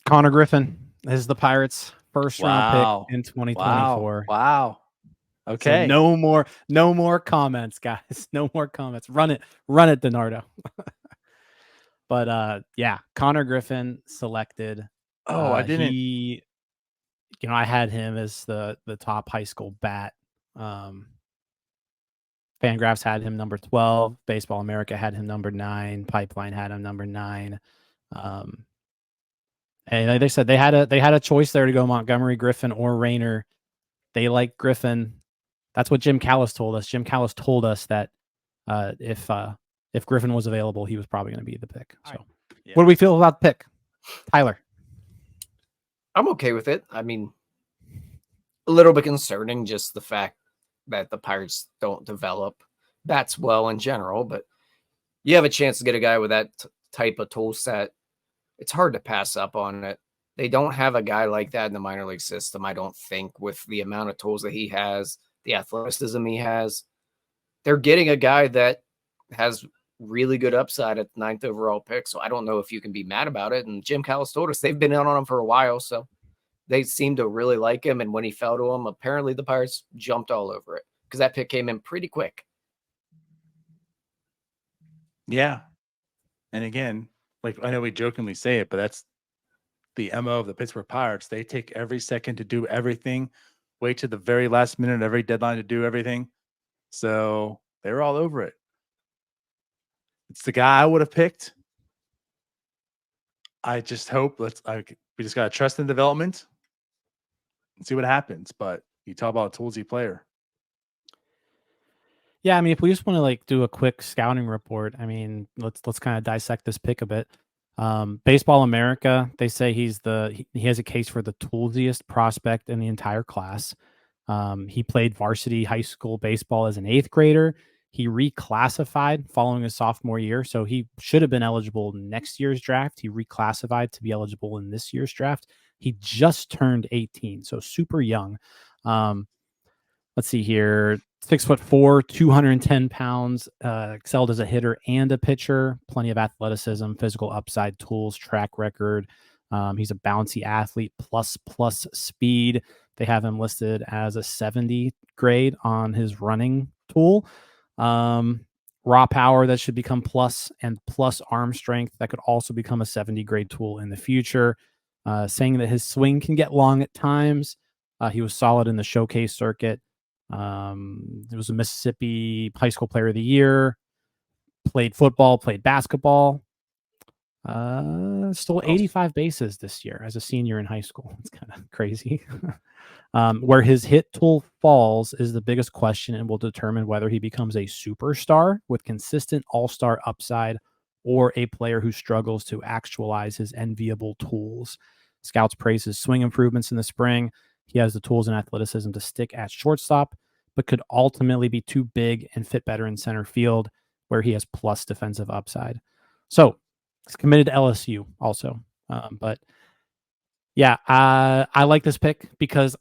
Konnor Griffin is the Pirates' first round Wow. pick in 2024. Wow. So Okay. no more comments, guys. No more comments. Run it, DiNardo. But yeah, Konnor Griffin selected. Oh, I didn't. He, I had him as the top high school bat. Fangraphs had him number 12. Baseball America had him number 9. Pipeline had him number 9. And like they said, they had a choice there to go Montgomery, Griffin, or Rayner. They like Griffin. That's what Jim Callis told us. Jim Callis told us that if Griffin was available, he was probably going to be the pick. So, What do we feel about the pick, Tyler? I'm okay with it. I mean, a little bit concerning, just the fact that the Pirates don't develop bats well in general, but you have a chance to get a guy with that type of tool set. It's hard to pass up on it. They don't have a guy like that in the minor league system, I don't think, with the amount of tools that he has, the athleticism he has. They're getting a guy that has really good upside at the 9th overall pick, so I don't know if you can be mad about it. And Jim Callis told us they've been in on him for a while, so they seem to really like him. And when he fell to him, apparently the Pirates jumped all over it because that pick came in pretty quick. Yeah. And again, like I know we jokingly say it, but that's the MO of the Pittsburgh Pirates. They take every second to do everything, wait to the very last minute, every deadline to do everything. So they were all over it. It's the guy I would have picked. I just hope we just got to trust in development and see what happens. But you talk about a toolsy player. Yeah, I mean, if we just want to do a quick scouting report, I mean, let's kind of dissect this pick a bit. Baseball America, they say he has a case for the toolsiest prospect in the entire class. He played varsity high school baseball as an 8th grader. He reclassified following his sophomore year, so he should have been eligible next year's draft. He reclassified to be eligible in this year's draft. He just turned 18, so super young. Let's see here. 6'4", 210 pounds, excelled as a hitter and a pitcher, plenty of athleticism, physical upside, tools, track record. He's a bouncy athlete, plus speed. They have him listed as a 70 grade on his running tool. Raw power that should become plus, and plus arm strength that could also become a 70 grade tool in the future. Saying that his swing can get long at times. He was solid in the showcase circuit. It was a Mississippi High School Player of the Year. Played football, played basketball. Stole 85 bases this year as a senior in high school. It's kind of crazy. Where his hit tool falls is the biggest question and will determine whether he becomes a superstar with consistent all-star upside or a player who struggles to actualize his enviable tools. Scouts praise his swing improvements in the spring. He has the tools and athleticism to stick at shortstop, but could ultimately be too big and fit better in center field, where he has plus defensive upside. So he's committed to LSU also. But yeah, I like this pick because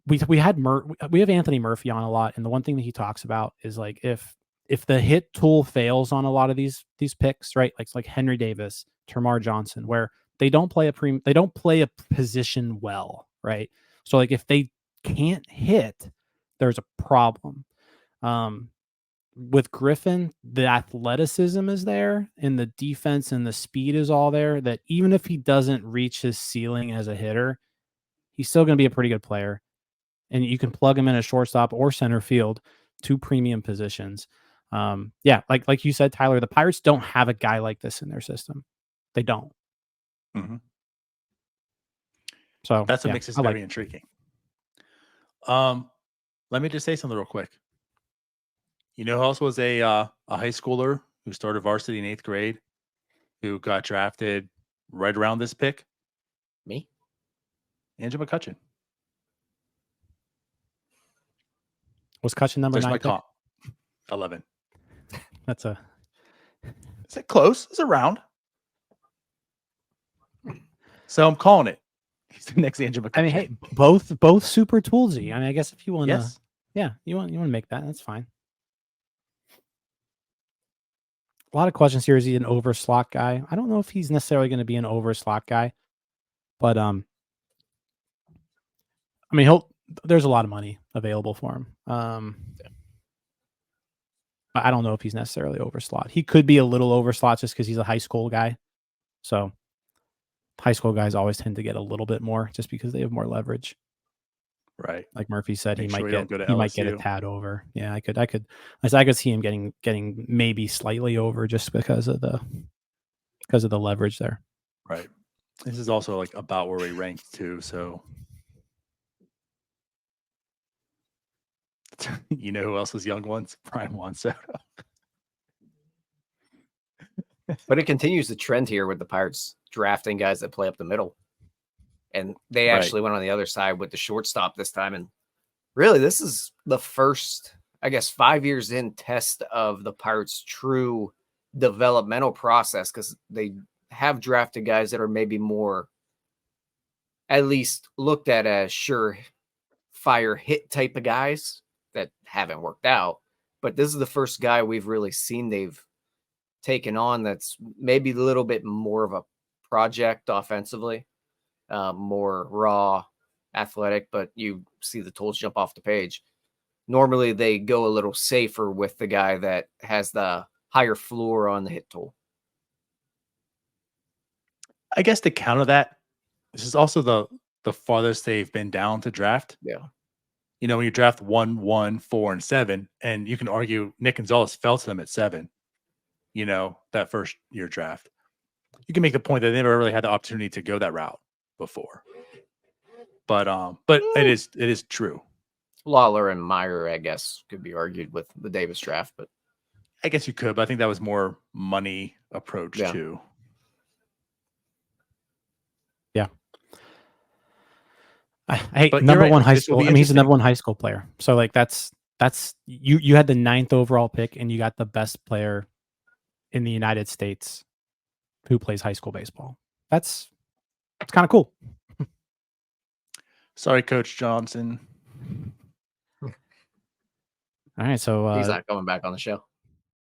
we have Anthony Murphy on a lot, and the one thing that he talks about is if the hit tool fails on a lot of these picks, right? Like Henry Davis, Termar Johnson, where they don't play a position well, right? So if they can't hit, there's a problem. With Griffin, the athleticism is there and the defense and the speed is all there, that even if he doesn't reach his ceiling as a hitter, he's still going to be a pretty good player. And you can plug him in as shortstop or center field, 2 premium positions. Yeah, like you said, Tyler, the Pirates don't have a guy like this in their system. They don't. Mm-hmm. So that's what makes this very intriguing. Let me just say something real quick. You know who else was a high schooler who started varsity in 8th grade, who got drafted right around this pick? Me? Andrew McCutchen. Was Cutchen number 9? 11. That's a... Is it close? It's around. So I'm calling it. He's the next Andrew McCutchen. I mean, hey, both super toolsy. I mean, I guess if you want to... Yes. Yeah, you want to make that, that's fine. A lot of questions here. Is he an over slot guy? I don't know if he's necessarily going to be an over slot guy, But I mean, there's a lot of money available for him. I don't know if he's necessarily overslot. He could be a little overslot just because he's a high school guy. So high school guys always tend to get a little bit more just because they have more leverage. Right. Like Murphy said, Make he sure might get a tad over. Yeah, I could see him getting maybe slightly over just because of the leverage there. Right. This is also like about where we ranked too. So you know who else was young ones? Brian Juan Soto. But it continues the trend here with the Pirates drafting guys that play up the middle. And they actually went on the other side with the shortstop this time. And really, this is the first, I guess, 5 years in test of the Pirates' true developmental process, because they have drafted guys that are maybe more, at least looked at as surefire hit type of guys that haven't worked out. But this is the first guy we've really seen they've taken on that's maybe a little bit more of a project offensively. More raw, athletic, but you see the tools jump off the page. Normally, they go a little safer with the guy that has the higher floor on the hit tool. I guess to counter that, this is also the farthest they've been down to draft. Yeah. You know, when you draft 1, 1, 4, and 7, and you can argue Nick Gonzalez fell to them at 7, you know, that first year draft. You can make the point that they never really had the opportunity to go that route before. But it is true. Lawler and Meyer, I guess, could be argued with the Davis draft, but I guess you could, but I think that was more money approach too. Yeah. I hate number one high school. I mean, he's the number one high school player. So like that's you had the 9th overall pick and you got the best player in the United States who plays high school baseball. It's kind of cool. Sorry, Coach Johnson. All right, so he's not coming back on the show.